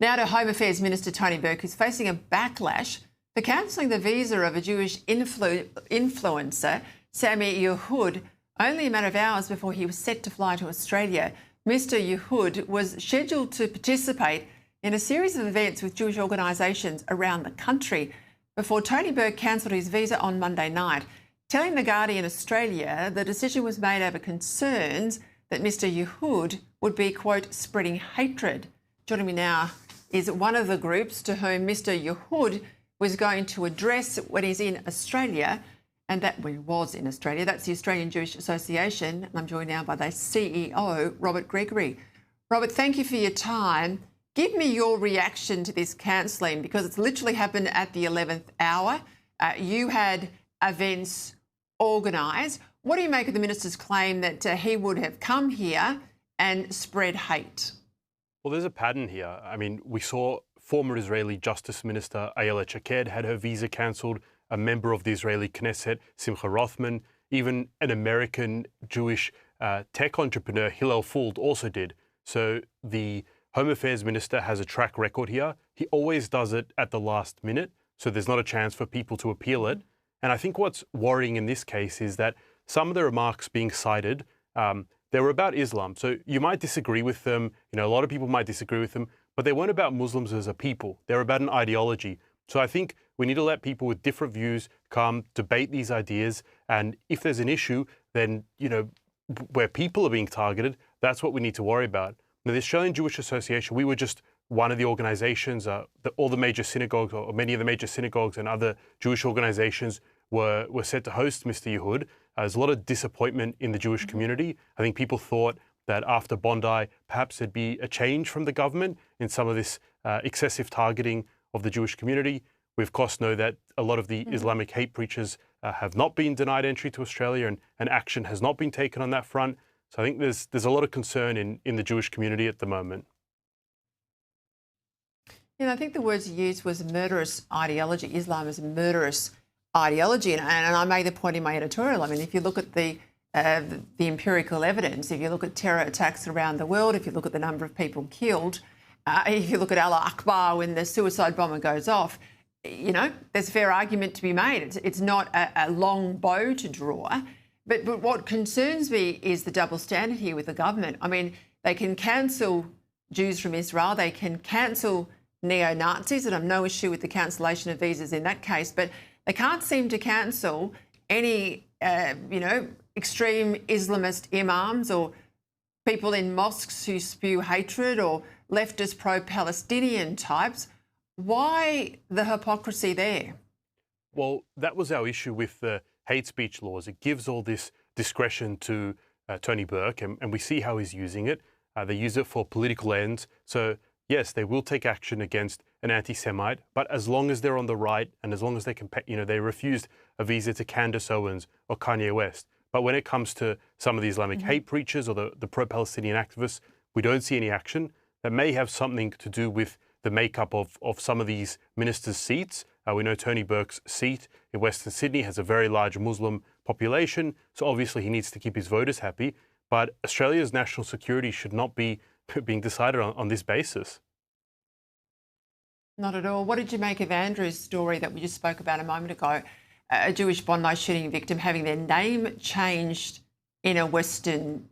Now to Home Affairs Minister Tony Burke, who's facing a backlash for cancelling the visa of a Jewish influencer, Sami Yehud, only a matter of hours before he was set to fly to Australia. Mr Yehud was scheduled to participate in a series of events with Jewish organisations around the country before Tony Burke cancelled his visa on Monday night. Telling The Guardian Australia the decision was made over concerns that Mr Yehud would be, quote, spreading hatred. Joining me now is one of the groups to whom Mr Yehud was going to address when he's in Australia, and that when he was in Australia. That's the Australian Jewish Association. And I'm joined now by their CEO, Robert Gregory. Robert, thank you for your time. Give me your reaction to this cancelling, because it's literally happened at the 11th hour. You had events organised. What do you make of the minister's claim that he would have come here and spread hate? Well, there's a pattern here. I mean, we saw former Israeli Justice Minister Ayelet Shaked had her visa cancelled, a member of the Israeli Knesset, Simcha Rothman, even an American Jewish tech entrepreneur, Hillel Fuld, also did. So the Home Affairs Minister has a track record here. He always does it at the last minute, so there's not a chance for people to appeal it. And I think what's worrying in this case is that some of the remarks being cited, they were about Islam. So you might disagree with them. You know, a lot of people might disagree with them, but they weren't about Muslims as a people. They're about an ideology. So I think we need to let people with different views come debate these ideas. And if there's an issue, then, you know, where people are being targeted, that's what we need to worry about. Now, the Australian Jewish Association, we were just one of the organisations. All the major synagogues, or many of the major synagogues and other Jewish organisations were set to host Mr Yehud. There's a lot of disappointment in the Jewish community. I think people thought that after Bondi, perhaps there'd be a change from the government in some of this excessive targeting of the Jewish community. We, of course, know that a lot of the Islamic hate preachers have not been denied entry to Australia, and action has not been taken on that front. So I think there's a lot of concern in the Jewish community at the moment. Yeah, I think the words you used was murderous ideology. Islam is a murderous ideology, and I made the point in my editorial. I mean, if you look at the empirical evidence, if you look at terror attacks around the world, if you look at the number of people killed, if you look at Allah Akbar when the suicide bomber goes off, you know, there's a fair argument to be made. It's not a long bow to draw. But what concerns me is the double standard here with the government. I mean, they can cancel Jews from Israel, they can cancel neo-Nazis, and I've no issue with the cancellation of visas in that case, but they can't seem to cancel any, you know, extreme Islamist imams or people in mosques who spew hatred or leftist pro-Palestinian types. Why the hypocrisy there? Well, that was our issue with the hate speech laws. It gives all this discretion to Tony Burke, and we see how he's using it. They use it for political ends. So yes, they will take action against an anti-Semite, but as long as they're on the right and as long as they can, you know, they refused a visa to Candace Owens or Kanye West. But when it comes to some of the Islamic hate preachers or the pro-Palestinian activists, we don't see any action. That may have something to do with the makeup of some of these ministers' seats. We know Tony Burke's seat in Western Sydney has a very large Muslim population, so obviously he needs to keep his voters happy. But Australia's national security should not be being decided on this basis. Not at all. What did you make of Andrew's story that we just spoke about a moment ago? A Jewish Bondi shooting victim having their name changed in a Western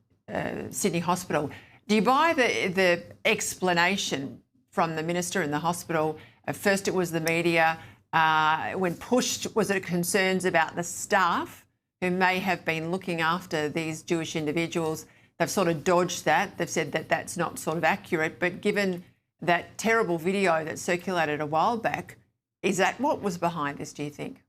Sydney hospital. Do you buy the explanation from the minister in the hospital? At first it was the media. When pushed, was it concerns about the staff who may have been looking after these Jewish individuals? They've sort of dodged that. They've said that that's not sort of accurate. But given that terrible video that circulated a while back, is that what was behind this, do you think?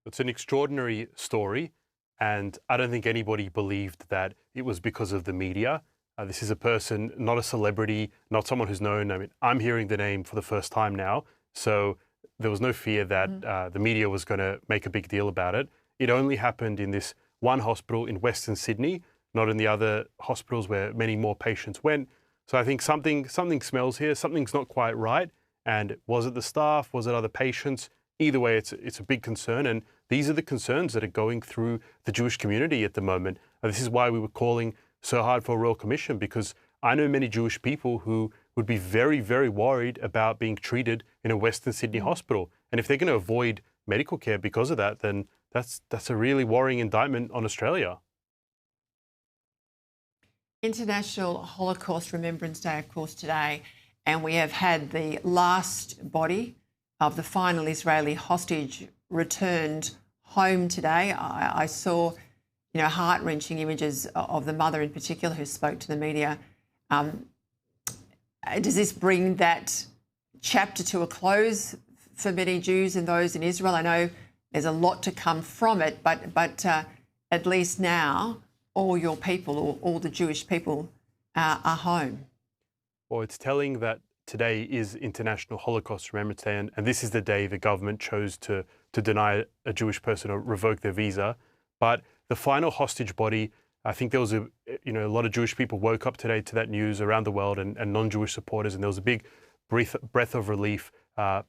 It's an extraordinary story, and I don't think anybody believed that it was because of the media. This is a person, not a celebrity, not someone who's known. I mean, I'm hearing the name for the first time now, so there was no fear that the media was going to make a big deal about it. It only happened in this one hospital in Western Sydney, not in the other hospitals where many more patients went. So I think something smells here. Something's not quite right. And was it the staff? Was it other patients? Either way, it's a big concern. And these are the concerns that are going through the Jewish community at the moment. And this is why we were calling so hard for a royal commission, because I know many Jewish people who would be very, very worried about being treated in a Western Sydney hospital. And if they're going to avoid medical care because of that, then that's a really worrying indictment on Australia. International Holocaust Remembrance Day, of course, today, and we have had the last body of the final Israeli hostage returned home today. I saw, heart-wrenching images of the mother in particular who spoke to the media. Does this bring that chapter to a close for many Jews and those in Israel? I know there's a lot to come from it, but at least now all your people, or all the Jewish people, are home. Well, it's telling that today is International Holocaust Remembrance Day, and this is the day the government chose to deny a Jewish person or revoke their visa. But the final hostage body, I think there was a lot of Jewish people woke up today to that news around the world, and non-Jewish supporters, and there was a big breath of relief.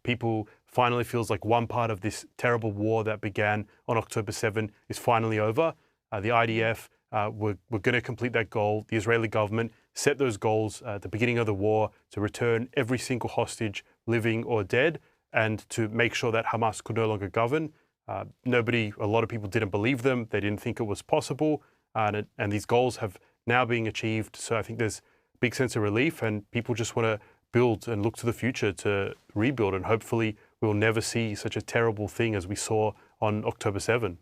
People finally feels like one part of this terrible war that began on October 7 is finally over. The IDF we're going to complete that goal. The Israeli government set those goals at the beginning of the war to return every single hostage, living or dead, and to make sure that Hamas could no longer govern. A lot of people didn't believe them. They didn't think it was possible. And these goals have now been achieved. So I think there's a big sense of relief, and people just want to build and look to the future to rebuild. And hopefully we'll never see such a terrible thing as we saw on October 7.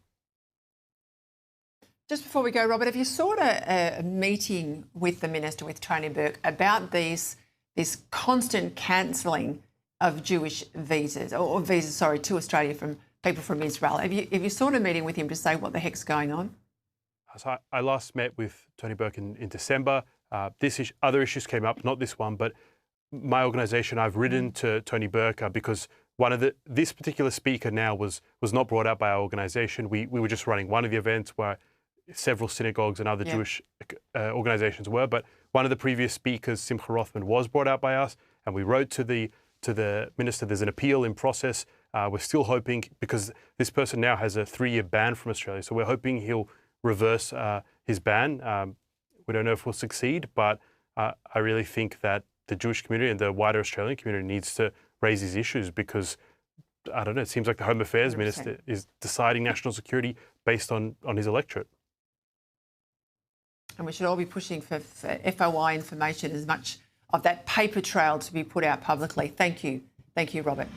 Just before we go, Robert, have you sought a meeting with the Minister, with Tony Burke, about this constant cancelling of Jewish visas, or visas, to Australia from people from Israel? Have you sought a meeting with him to say what the heck's going on? So I last met with Tony Burke in December. Other issues came up, not this one, but my organisation, I've written to Tony Burke because this particular speaker now was not brought out by our organisation. We were just running one of the events where several synagogues and other Jewish organisations were, but one of the previous speakers, Simcha Rothman, was brought out by us, and we wrote to the minister. There's an appeal in process. We're still hoping, because this person now has a 3-year ban from Australia, so we're hoping he'll reverse his ban. We don't know if we'll succeed, but I really think that the Jewish community and the wider Australian community needs to raise these issues, because I don't know, it seems like the Home Affairs 100%. Minister is deciding national security based on his electorate. And we should all be pushing for FOI information, as much of that paper trail to be put out publicly. Thank you. Thank you, Robert.